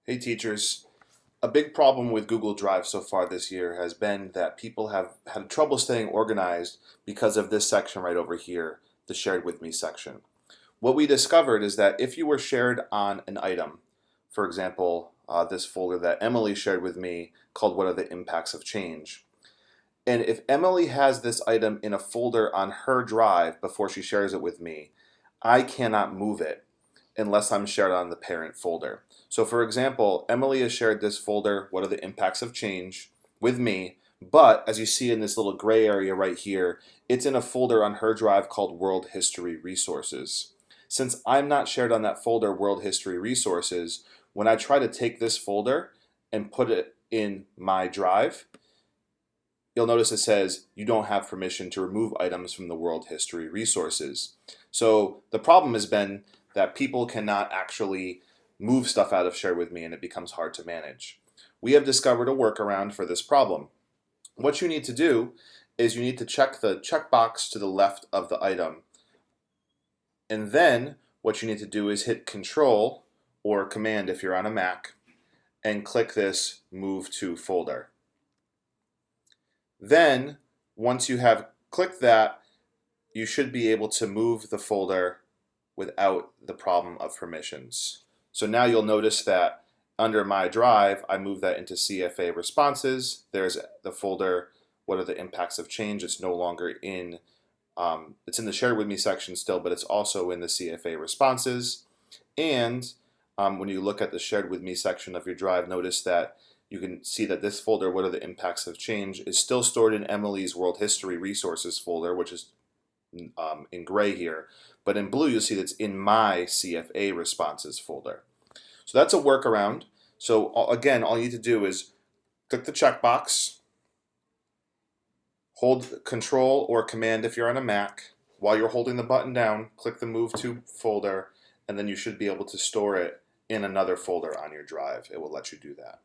Hey teachers, a big problem with Google Drive so far this year has been that people have had trouble staying organized because of this section right over here, the shared with me section. What we discovered is that if you were shared on an item, for example, this folder that Emily shared with me called What Are the Impacts of Change? And if Emily has this item in a folder on her drive before she shares it with me, I cannot move it unless I'm shared on the parent folder. So for example, Emily has shared this folder, What Are the Impacts of Change, with me, but as you see in this little gray area right here, it's in a folder on her drive called World History Resources. Since I'm not shared on that folder, World History Resources, when I try to take this folder and put it in my drive, you'll notice it says you don't have permission to remove items from the World History Resources. So the problem has been that people cannot actually move stuff out of Share With Me and it becomes hard to manage. We have discovered a workaround for this problem. What you need to do is you need to check the checkbox to the left of the item. And then what you need to do is hit Control or Command if you're on a Mac and click this Move to Folder. Then, once you have clicked that, you should be able to move the folder without the problem of permissions. So now you'll notice that under my drive, I move that into CFA responses. There's the folder, What Are the Impacts of Change? It's no longer in, it's in the Share With Me section still, but it's also in the CFA responses. And when you look at the Shared With Me section of your drive, notice that you can see that this folder, What Are the Impacts of Change, is still stored in Emily's World History Resources folder, which is in gray here. But in blue, you'll see that's in my CFA Responses folder. So that's a workaround. So again, all you need to do is click the checkbox, hold Control or Command if you're on a Mac. While you're holding the button down, click the Move To folder, and then you should be able to store it in another folder on your drive. It will let you do that.